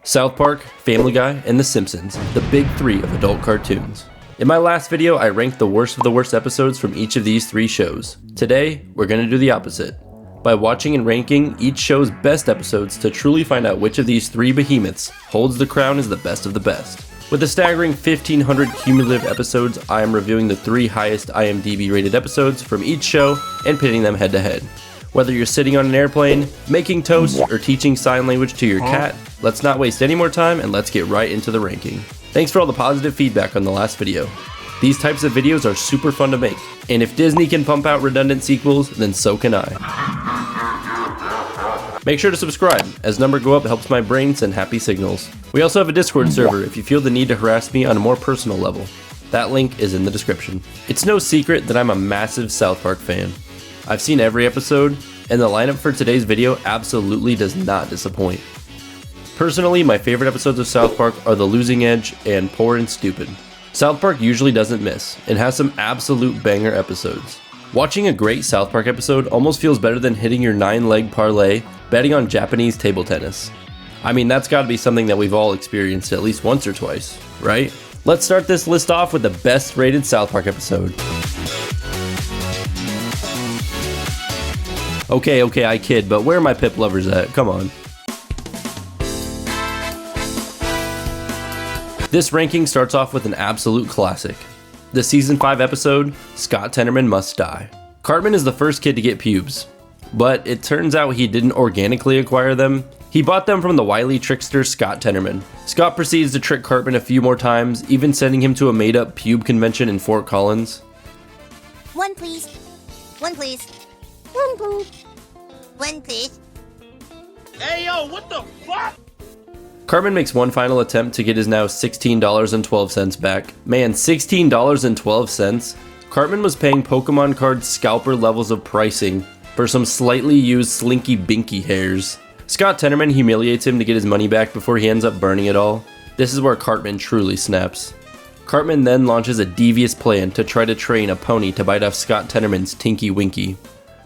South Park, Family Guy, and The Simpsons, the big three of adult cartoons. In my last video, I ranked the worst of the worst episodes from each of these three shows. Today, we're going to do the opposite, by watching and ranking each show's best episodes to truly find out which of these three behemoths holds the crown as the best of the best. With a staggering 1,500 cumulative episodes, I am reviewing the three highest IMDb rated episodes from each show and pitting them head to head. Whether you're sitting on an airplane, making toast, or teaching sign language to your cat, let's not waste any more time and let's get right into the ranking. Thanks for all the positive feedback on the last video. These types of videos are super fun to make, and if Disney can pump out redundant sequels, then so can I. Make sure to subscribe, as number go up helps my brain send happy signals. We also have a Discord server if you feel the need to harass me on a more personal level. That link is in the description. It's no secret that I'm a massive South Park fan. I've seen every episode, and the lineup for today's video absolutely does not disappoint. Personally, my favorite episodes of South Park are The Losing Edge and Poor and Stupid. South Park usually doesn't miss, and has some absolute banger episodes. Watching a great South Park episode almost feels better than hitting your 9-leg parlay betting on Japanese table tennis. I mean, that's gotta be something that we've all experienced at least once or twice, right? Let's start this list off with the best rated South Park episode. Okay, I kid, but where are my Pip lovers at? Come on. This ranking starts off with an absolute classic. The season 5 episode, Scott Tenorman Must Die. Cartman is the first kid to get pubes, but it turns out he didn't organically acquire them. He bought them from the wily trickster Scott Tenorman. Scott proceeds to trick Cartman a few more times, even sending him to a made-up pube convention in Fort Collins. One please. One please. One please. One please. Hey yo, what the fuck? Cartman makes one final attempt to get his now $16.12 back. Man, $16.12? Cartman was paying Pokemon card scalper levels of pricing for some slightly used Slinky Binky hairs. Scott Tenorman humiliates him to get his money back before he ends up burning it all. This is where Cartman truly snaps. Cartman then launches a devious plan to try to train a pony to bite off Scott Tenorman's Tinky Winky.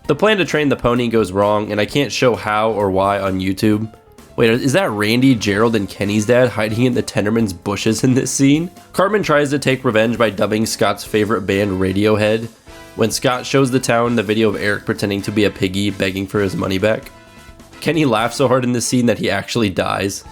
The plan to train the pony goes wrong, and I can't show how or why on YouTube. Wait, is that Randy, Gerald, and Kenny's dad hiding in the Tenorman's bushes in this scene? Cartman tries to take revenge by dubbing Scott's favorite band Radiohead, when Scott shows the town the video of Eric pretending to be a piggy begging for his money back. Kenny laughs so hard in this scene that he actually dies.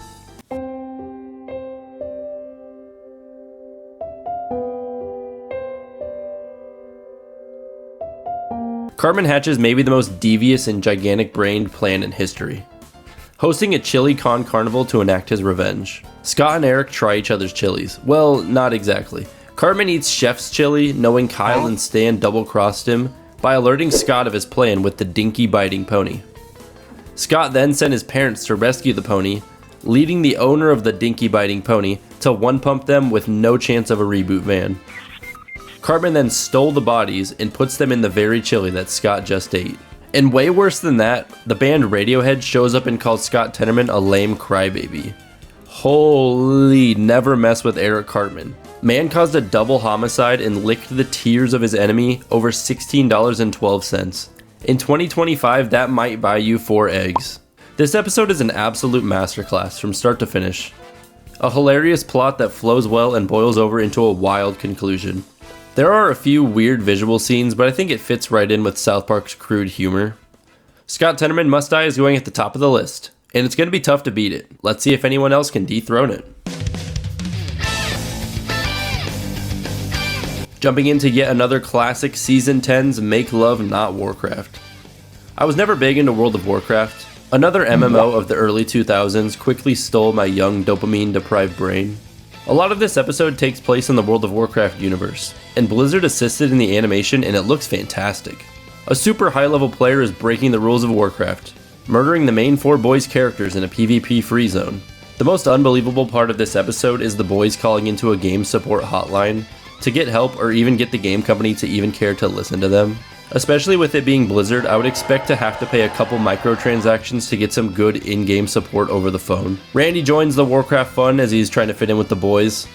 Cartman hatches maybe the most devious and gigantic-brained plan in history, hosting a chili con carnival to enact his revenge. Scott and Eric try each other's chilies. Well, not exactly. Cartman eats Chef's chili, knowing Kyle and Stan double-crossed him by alerting Scott of his plan with the dinky-biting pony. Scott then sent his parents to rescue the pony, leading the owner of the dinky-biting pony to one-pump them with no chance of a reboot van. Cartman then stole the bodies and puts them in the very chili that Scott just ate. And way worse than that, the band Radiohead shows up and calls Scott Tenorman a lame crybaby. Holy, never mess with Eric Cartman. Man caused a double homicide and licked the tears of his enemy over $16.12. In 2025, that might buy you 4 eggs. This episode is an absolute masterclass from start to finish. A hilarious plot that flows well and boils over into a wild conclusion. There are a few weird visual scenes, but I think it fits right in with South Park's crude humor. Scott Tenorman Must Die is going at the top of the list, and it's going to be tough to beat it. Let's see if anyone else can dethrone it. Jumping into yet another classic, Season 10's Make Love Not Warcraft. I was never big into World of Warcraft. Another MMO of the early 2000s quickly stole my young dopamine-deprived brain. A lot of this episode takes place in the World of Warcraft universe, and Blizzard assisted in the animation and it looks fantastic. A super high-level player is breaking the rules of Warcraft, murdering the main 4 boys' characters in a PvP free zone. The most unbelievable part of this episode is the boys calling into a game support hotline to get help or even get the game company to even care to listen to them. Especially with it being Blizzard, I would expect to have to pay a couple microtransactions to get some good in-game support over the phone. Randy joins the Warcraft fun as he's trying to fit in with the boys.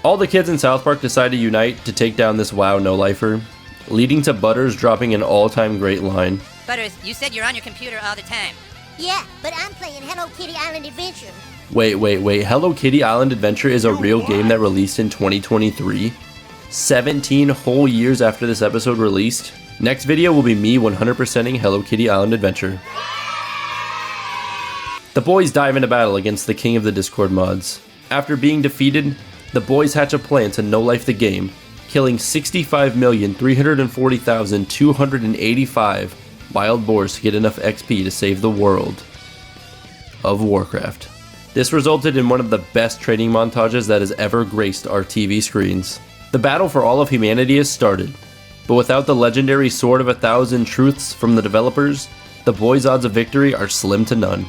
All the kids in South Park decide to unite to take down this WoW no-lifer, leading to Butters dropping an all-time great line. Butters, you said you're on your computer all the time. Yeah, but I'm playing Hello Kitty Island Adventure. Wait, Hello Kitty Island Adventure is a real game that released in 2023? 17 whole years after this episode released? Next video will be me 100%ing Hello Kitty Island Adventure. The boys dive into battle against the king of the Discord mods. After being defeated, the boys hatch a plan to no-life the game, killing 65,340,285 wild boars to get enough XP to save the world of Warcraft. This resulted in one of the best training montages that has ever graced our TV screens. The battle for all of humanity has started, but without the legendary Sword of 1,000 Truths from the developers, the boys' odds of victory are slim to none.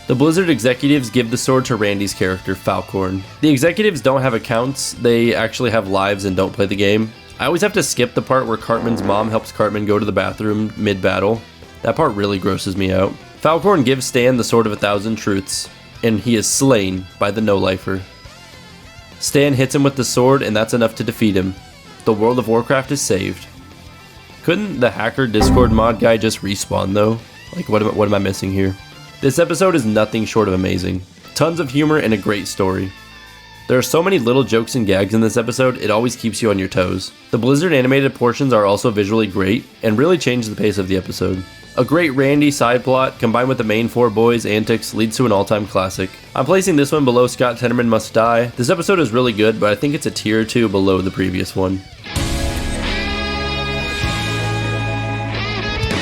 The Blizzard executives give the sword to Randy's character, Falcorn. The executives don't have accounts, they actually have lives and don't play the game. I always have to skip the part where Cartman's mom helps Cartman go to the bathroom mid-battle. That part really grosses me out. Falcorn gives Stan the Sword of 1,000 Truths, and he is slain by the no-lifer. Stan hits him with the sword, and that's enough to defeat him. The world of Warcraft is saved. Couldn't the hacker Discord mod guy just respawn though? Like, what am I missing here? This episode is nothing short of amazing. Tons of humor and a great story. There are so many little jokes and gags in this episode, it always keeps you on your toes. The Blizzard animated portions are also visually great, and really change the pace of the episode. A great Randy side plot, combined with the main four boys' antics, leads to an all-time classic. I'm placing this one below Scott Tenorman Must Die. This episode is really good, but I think it's a tier or two below the previous one.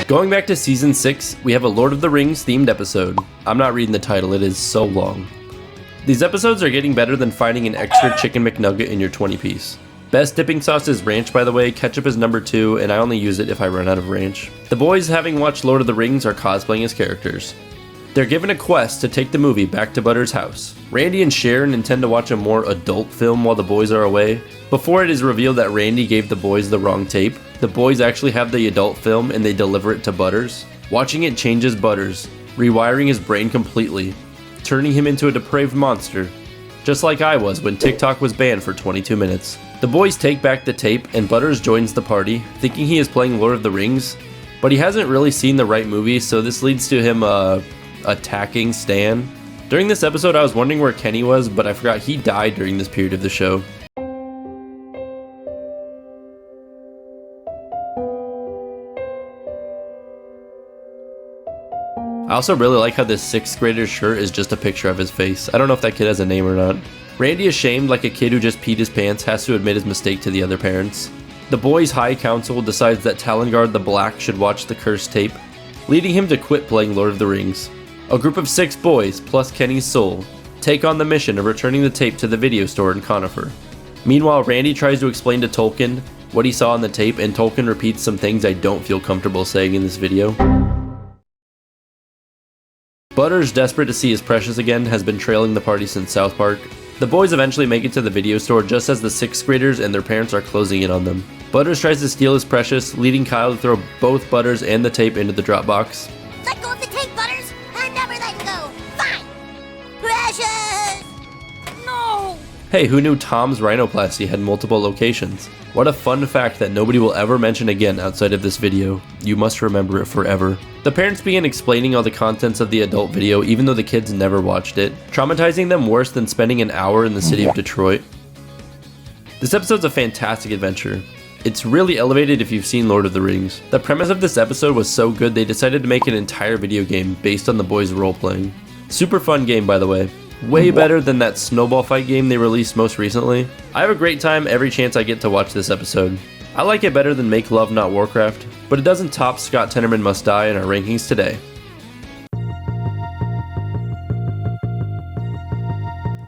Going back to Season 6, we have a Lord of the Rings themed episode. I'm not reading the title, it is so long. These episodes are getting better than finding an extra chicken McNugget in your 20-piece. Best dipping sauce is ranch, by the way, ketchup is number 2, and I only use it if I run out of ranch. The boys, having watched Lord of the Rings, are cosplaying as characters. They're given a quest to take the movie back to Butter's house. Randy and Sharon intend to watch a more adult film while the boys are away. Before it is revealed that Randy gave the boys the wrong tape, the boys actually have the adult film and they deliver it to Butters. Watching it changes Butters, rewiring his brain completely, turning him into a depraved monster, just like I was when TikTok was banned for 22 minutes. The boys take back the tape and Butters joins the party, thinking he is playing Lord of the Rings, but he hasn't really seen the right movie, so this leads to him attacking Stan. During this episode I was wondering where Kenny was, but I forgot he died during this period of the show. I also really like how this 6th grader's shirt is just a picture of his face. I don't know if that kid has a name or not. Randy, ashamed like a kid who just peed his pants, has to admit his mistake to the other parents. The boys' high council decides that Talongard the Black should watch the cursed tape, leading him to quit playing Lord of the Rings. A group of 6 boys, plus Kenny's soul, take on the mission of returning the tape to the video store in Conifer. Meanwhile, Randy tries to explain to Tolkien what he saw on the tape, and Tolkien repeats some things I don't feel comfortable saying in this video. Butters, desperate to see his Precious again, has been trailing the party since South Park. The boys eventually make it to the video store just as the 6th graders and their parents are closing in on them. Butters tries to steal his Precious, leading Kyle to throw both Butters and the tape into the drop box. Let go of the tape, Butters! I'm never letting go! Fine! Precious! No! Hey, who knew Tom's rhinoplasty had multiple locations? What a fun fact that nobody will ever mention again outside of this video. You must remember it forever. The parents began explaining all the contents of the adult video even though the kids never watched it, traumatizing them worse than spending an hour in the city of Detroit. This episode's a fantastic adventure. It's really elevated if you've seen Lord of the Rings. The premise of this episode was so good they decided to make an entire video game based on the boys' role-playing. Super fun game, by the way. Way better than that snowball fight game they released most recently. I have a great time every chance I get to watch this episode. I like it better than Make Love Not Warcraft, but it doesn't top Scott Tenorman Must Die in our rankings today.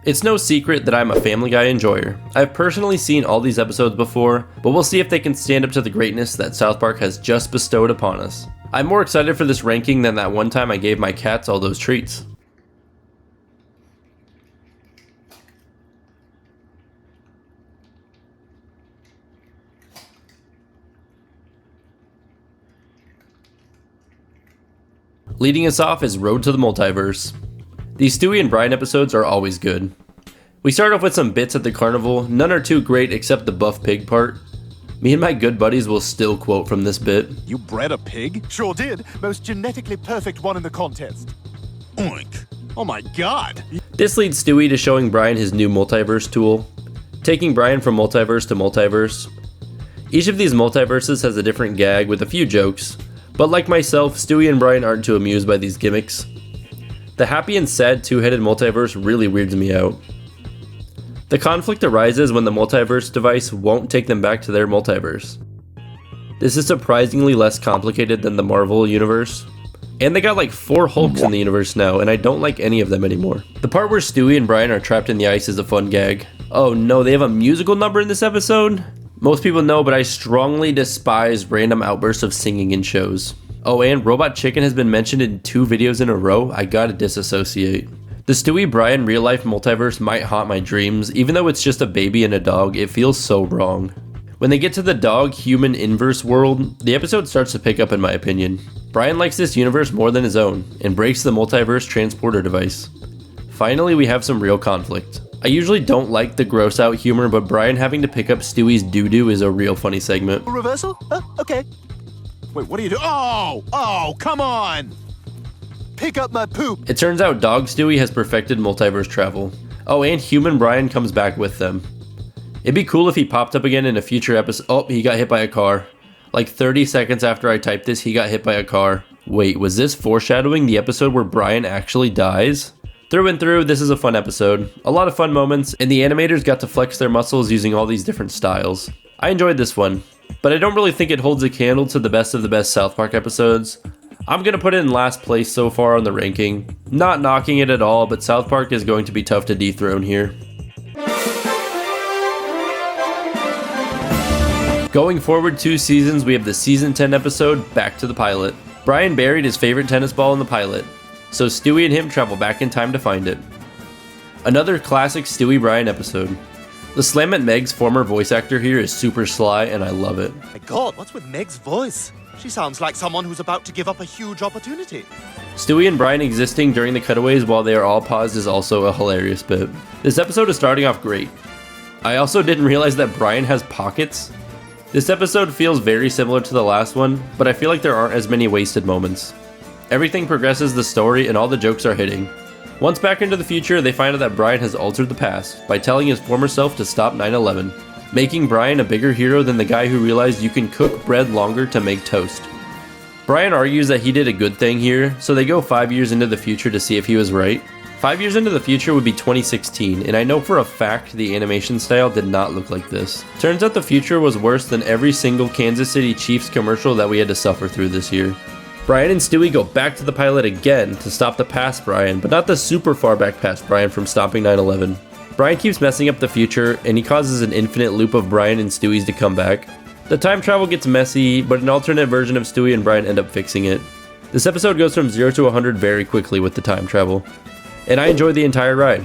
It's no secret that I'm a Family Guy enjoyer. I've personally seen all these episodes before, but we'll see if they can stand up to the greatness that South Park has just bestowed upon us. I'm more excited for this ranking than that one time I gave my cats all those treats. Leading us off is Road to the Multiverse. These Stewie and Brian episodes are always good. We start off with some bits at the carnival, none are too great except the buff pig part. Me and my good buddies will still quote from this bit. You bred a pig? Sure did. Most genetically perfect one in the contest. Oink. Oh my god. This leads Stewie to showing Brian his new multiverse tool, taking Brian from multiverse to multiverse. Each of these multiverses has a different gag with a few jokes, but like myself, Stewie and Brian aren't too amused by these gimmicks. The happy and sad two-headed multiverse really weirds me out. The conflict arises when the multiverse device won't take them back to their multiverse. This is surprisingly less complicated than the Marvel universe. And they got like 4 Hulks in the universe now, and I don't like any of them anymore. The part where Stewie and Brian are trapped in the ice is a fun gag. Oh no, they have a musical number in this episode? Most people know, but I strongly despise random outbursts of singing in shows. Oh, and Robot Chicken has been mentioned in 2 videos in a row. I gotta disassociate. The Stewie Brian real life multiverse might haunt my dreams. Even though it's just a baby and a dog, it feels so wrong. When they get to the dog human inverse world, the episode starts to pick up in my opinion. Brian likes this universe more than his own, and breaks the multiverse transporter device. Finally, we have some real conflict. I usually don't like the gross out humor, but Brian having to pick up Stewie's doo-doo is a real funny segment. Reversal? Okay. Wait, what are you doing? Oh, come on! Pick up my poop! It turns out Dog Stewie has perfected multiverse travel. Oh, and human Brian comes back with them. It'd be cool if he popped up again in a future episode. Oh, he got hit by a car. Like 30 seconds after I typed this, he got hit by a car. Wait, was this foreshadowing the episode where Brian actually dies? Through and through, this is a fun episode. A lot of fun moments, and the animators got to flex their muscles using all these different styles. I enjoyed this one, but I don't really think it holds a candle to the best of the best South Park episodes. I'm gonna put it in last place so far on the ranking. Not knocking it at all, but South Park is going to be tough to dethrone here. Going forward 2 seasons, we have the season 10 episode, Back to the Pilot. Brian buried his favorite tennis ball in the pilot, so Stewie and him travel back in time to find it. Another classic Stewie Brian episode. The slam at Meg's former voice actor here is super sly, and I love it. My God, what's with Meg's voice? She sounds like someone who's about to give up a huge opportunity. Stewie and Brian existing during the cutaways while they are all paused is also a hilarious bit. This episode is starting off great. I also didn't realize that Brian has pockets. This episode feels very similar to the last one, but I feel like there aren't as many wasted moments. Everything progresses the story and all the jokes are hitting. Once back into the future, they find out that Brian has altered the past by telling his former self to stop 9/11, making Brian a bigger hero than the guy who realized you can cook bread longer to make toast. Brian argues that he did a good thing here, so they go 5 years into the future to see if he was right. 5 years into the future would be 2016, and I know for a fact the animation style did not look like this. Turns out the future was worse than every single Kansas City Chiefs commercial that we had to suffer through this year. Brian and Stewie go back to the pilot again to stop the past Brian, but not the super far back past Brian from stopping 9/11. Brian keeps messing up the future, and he causes an infinite loop of Brian and Stewie's to come back. The time travel gets messy, but an alternate version of Stewie and Brian end up fixing it. This episode goes from 0 to 100 very quickly with the time travel, and I enjoyed the entire ride.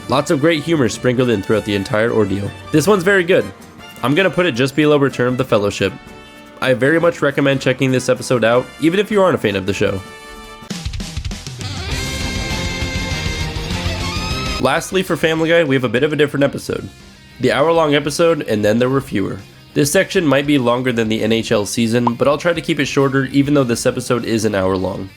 Lots of great humor sprinkled in throughout the entire ordeal. This one's very good. I'm gonna put it just below Return of the Fellowship. I very much recommend checking this episode out, even if you aren't a fan of the show. Lastly, for Family Guy, we have a bit of a different episode. The hour-long episode, and then there were fewer. This section might be longer than the NHL season, but I'll try to keep it shorter even though this episode is an hour long.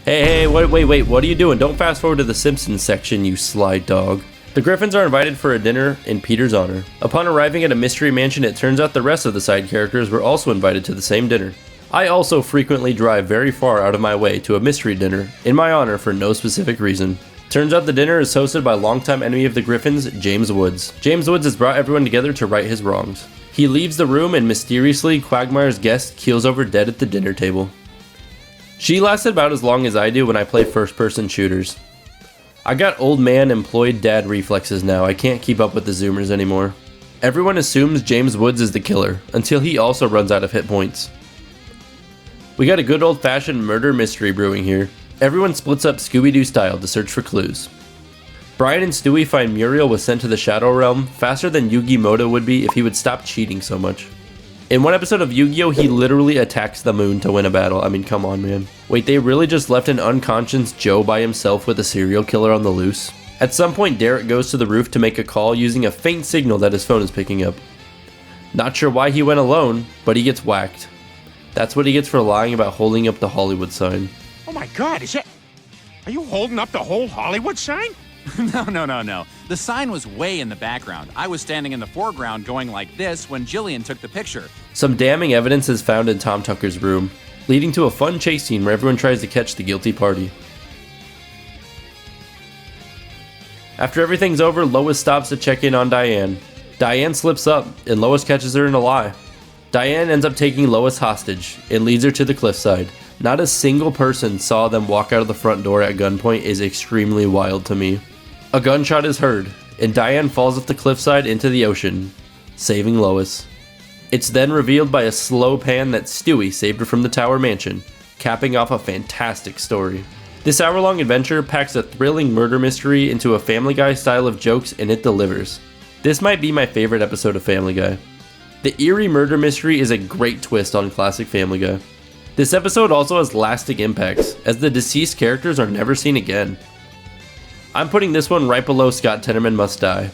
Hey, wait, what are you doing? Don't fast forward to the Simpsons section, you sly dog. The Griffins are invited for a dinner in Peter's honor. Upon arriving at a mystery mansion, it turns out the rest of the side characters were also invited to the same dinner. I also frequently drive very far out of my way to a mystery dinner in my honor for no specific reason. Turns out the dinner is hosted by longtime enemy of the Griffins, James Woods. James Woods has brought everyone together to right his wrongs. He leaves the room and mysteriously, Quagmire's guest keels over dead at the dinner table. She lasted about as long as I do when I play first-person shooters. I got old man employed dad reflexes now. I can't keep up with the zoomers anymore. Everyone assumes James Woods is the killer, until he also runs out of hit points. We got a good old-fashioned murder mystery brewing here. Everyone splits up Scooby-Doo style to search for clues. Brian and Stewie find Muriel was sent to the Shadow Realm faster than Yugi Moto would be if he would stop cheating so much. In one episode of Yu-Gi-Oh, he literally attacks the moon to win a battle. I mean, come on, man. Wait, they really just left an unconscious Joe by himself with a serial killer on the loose? At some point, Derek goes to the roof to make a call using a faint signal that his phone is picking up. Not sure why he went alone, but he gets whacked. That's what he gets for lying about holding up the Hollywood sign. Oh my God, are you holding up the whole Hollywood sign? No. The sign was way in the background. I was standing in the foreground going like this when Jillian took the picture. Some damning evidence is found in Tom Tucker's room, leading to a fun chase scene where everyone tries to catch the guilty party. After everything's over, Lois stops to check in on Diane. Diane slips up, and Lois catches her in a lie. Diane ends up taking Lois hostage and leads her to the cliffside. Not a single person saw them walk out of the front door at gunpoint is extremely wild to me. A gunshot is heard, and Diane falls off the cliffside into the ocean, saving Lois. It's then revealed by a slow pan that Stewie saved her from the Tower Mansion, capping off a fantastic story. This hour-long adventure packs a thrilling murder mystery into a Family Guy style of jokes, and it delivers. This might be my favorite episode of Family Guy. The eerie murder mystery is a great twist on classic Family Guy. This episode also has lasting impacts, as the deceased characters are never seen again. I'm putting this one right below Scott Tenorman Must Die.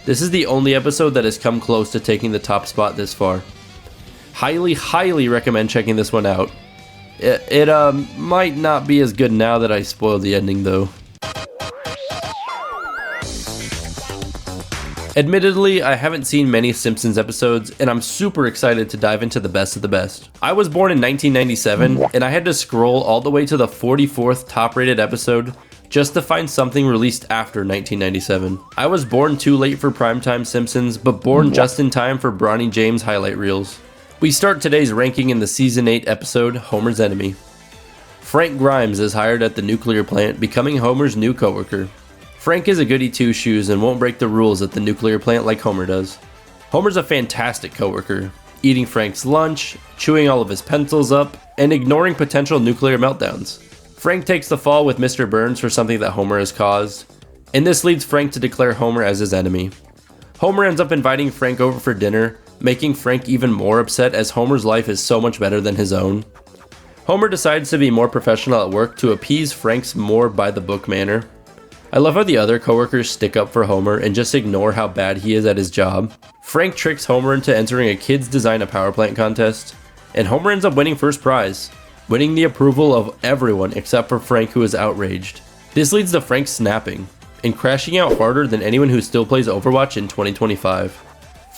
This is the only episode that has come close to taking the top spot this far. Highly recommend checking this one out. It might not be as good now that I spoiled the ending though. Admittedly, I haven't seen many Simpsons episodes, and I'm super excited to dive into the best of the best. I was born in 1997, and I had to scroll all the way to the 44th top-rated episode just to find something released after 1997. I was born too late for primetime Simpsons, but born just in time for Bronny James highlight reels. We start today's ranking in the Season 8 episode, Homer's Enemy. Frank Grimes is hired at the nuclear plant, becoming Homer's new coworker. Frank is a goody two-shoes and won't break the rules at the nuclear plant like Homer does. Homer's a fantastic coworker, eating Frank's lunch, chewing all of his pencils up, and ignoring potential nuclear meltdowns. Frank takes the fall with Mr. Burns for something that Homer has caused, and this leads Frank to declare Homer as his enemy. Homer ends up inviting Frank over for dinner, making Frank even more upset as Homer's life is so much better than his own. Homer decides to be more professional at work to appease Frank's more by-the-book manner. I love how the other coworkers stick up for Homer and just ignore how bad he is at his job. Frank tricks Homer into entering a kids design a power plant contest, and Homer ends up winning first prize, winning the approval of everyone except for Frank, who is outraged. This leads to Frank snapping and crashing out harder than anyone who still plays Overwatch in 2025.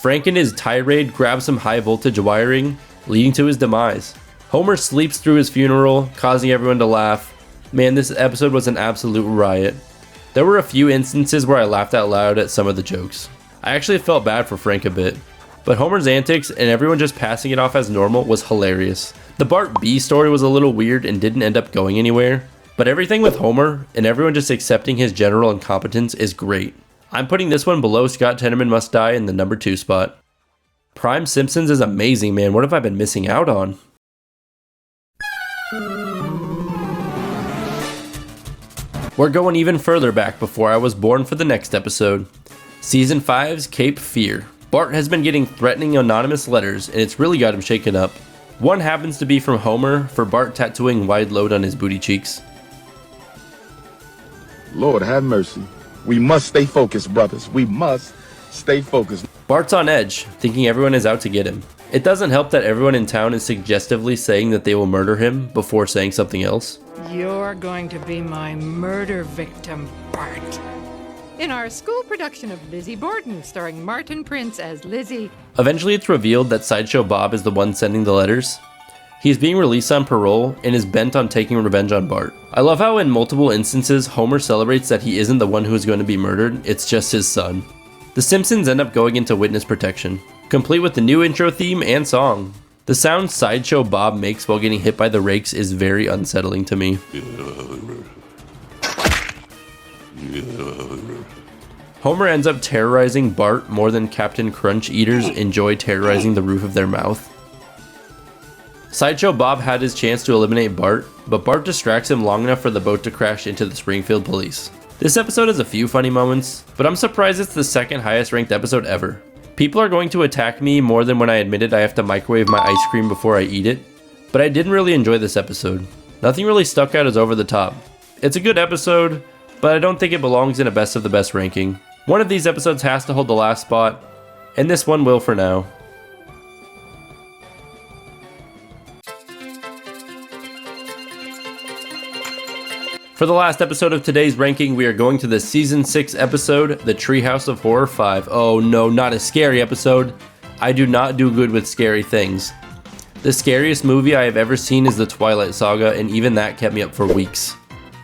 Frank in his tirade grabs some high voltage wiring, leading to his demise. Homer sleeps through his funeral, causing everyone to laugh. Man, this episode was an absolute riot. There were a few instances where I laughed out loud at some of the jokes. I actually felt bad for Frank a bit, but Homer's antics and everyone just passing it off as normal was hilarious. The Bart B story was a little weird and didn't end up going anywhere, but everything with Homer and everyone just accepting his general incompetence is great. I'm putting this one below Scott Tenorman Must Die in the number 2 spot. Prime Simpsons is amazing, man. What have I been missing out on? We're going even further back before I was born for the next episode. Season 5's Cape Fear. Bart has been getting threatening anonymous letters, and it's really got him shaken up. One happens to be from Homer for Bart tattooing wide load on his booty cheeks. Lord have mercy. We must stay focused, brothers. We must stay focused. Bart's on edge, thinking everyone is out to get him. It doesn't help that everyone in town is suggestively saying that they will murder him before saying something else. You're going to be my murder victim, Bart. In our school production of Lizzie Borden, starring Martin Prince as Lizzie. Eventually it's revealed that Sideshow Bob is the one sending the letters. He is being released on parole and is bent on taking revenge on Bart. I love how in multiple instances Homer celebrates that he isn't the one who is going to be murdered, it's just his son. The Simpsons end up going into witness protection, complete with the new intro theme and song. The sound Sideshow Bob makes while getting hit by the rakes is very unsettling to me. Homer ends up terrorizing Bart more than Captain Crunch Eaters enjoy terrorizing the roof of their mouth. Sideshow Bob had his chance to eliminate Bart, but Bart distracts him long enough for the boat to crash into the Springfield police. This episode has a few funny moments, but I'm surprised it's the second highest ranked episode ever. People are going to attack me more than when I admitted I have to microwave my ice cream before I eat it, but I didn't really enjoy this episode. Nothing really stuck out as over the top. It's a good episode, but I don't think it belongs in a best of the best ranking. One of these episodes has to hold the last spot, and this one will for now. For For the last episode of today's ranking, we are going to the Season 6 episode, The Treehouse of Horror 5. Oh no, not a scary episode. I do not do good with scary things. The scariest movie I have ever seen is The Twilight Saga, and even that kept me up for weeks.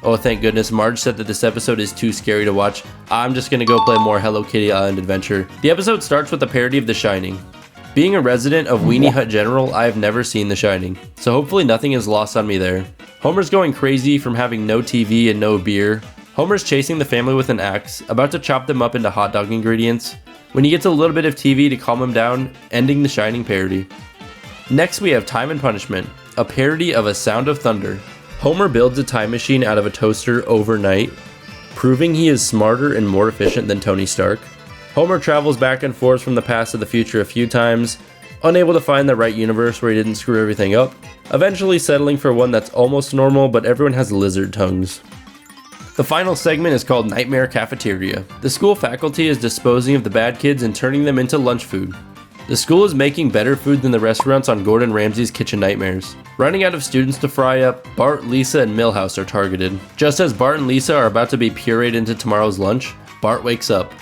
Oh, thank goodness, Marge said that this episode is too scary to watch. I'm just gonna go play more Hello Kitty Island Adventure. The episode starts with a parody of The Shining. Being a resident of Weenie Hut General, I have never seen The Shining, so hopefully nothing is lost on me there. Homer's going crazy from having no TV and no beer. Homer's chasing the family with an axe, about to chop them up into hot dog ingredients, when he gets a little bit of TV to calm him down, ending the Shining parody. Next we have Time and Punishment, a parody of A Sound of Thunder. Homer builds a time machine out of a toaster overnight, proving he is smarter and more efficient than Tony Stark. Homer travels back and forth from the past to the future a few times, unable to find the right universe where he didn't screw everything up, eventually settling for one that's almost normal, but everyone has lizard tongues. The final segment is called Nightmare Cafeteria. The school faculty is disposing of the bad kids and turning them into lunch food. The school is making better food than the restaurants on Gordon Ramsay's Kitchen Nightmares. Running out of students to fry up, Bart, Lisa, and Milhouse are targeted. Just as Bart and Lisa are about to be pureed into tomorrow's lunch, Bart wakes up.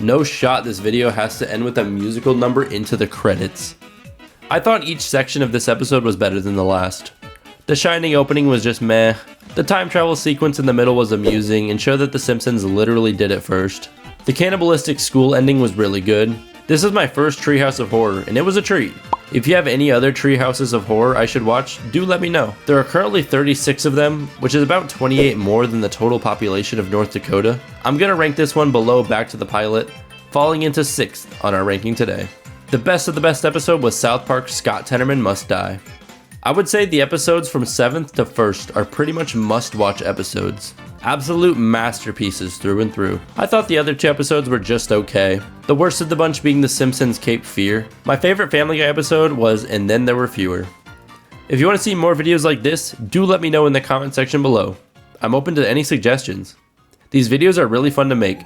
No shot this video has to end with a musical number into the credits. I thought each section of this episode was better than the last. The Shining opening was just meh. The time travel sequence in the middle was amusing and showed that the Simpsons literally did it first. The cannibalistic school ending was really good. This is my first Treehouse of Horror, and it was a treat. If you have any other Treehouses of Horror I should watch, do let me know. There are currently 36 of them, which is about 28 more than the total population of North Dakota. I'm gonna rank this one below Back to the Pilot, falling into 6th on our ranking today. The best of the best episode was South Park's Scott Tenorman Must Die. I would say the episodes from 7th to 1st are pretty much must-watch episodes. Absolute masterpieces through and through. I thought the other 2 episodes were just okay. The worst of the bunch being The Simpsons Cape Fear. My favorite Family Guy episode was And Then There Were Fewer. If you want to see more videos like this, do let me know in the comment section below. I'm open to any suggestions. These videos are really fun to make,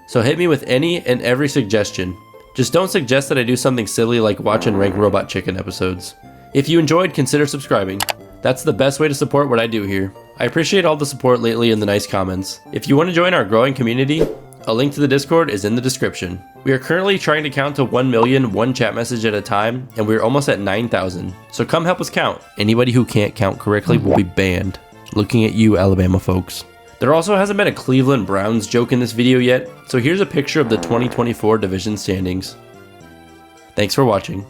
so hit me with any and every suggestion. Just don't suggest that I do something silly like watch and rank Robot Chicken episodes. If you enjoyed, consider subscribing. That's the best way to support what I do here. I appreciate all the support lately and the nice comments. If you want to join our growing community, a link to the Discord is in the description. We are currently trying to count to 1 million one chat message at a time, and we're almost at 9,000. So come help us count. Anybody who can't count correctly will be banned. Looking at you, Alabama folks. There also hasn't been a Cleveland Browns joke in this video yet, so here's a picture of the 2024 division standings. Thanks for watching.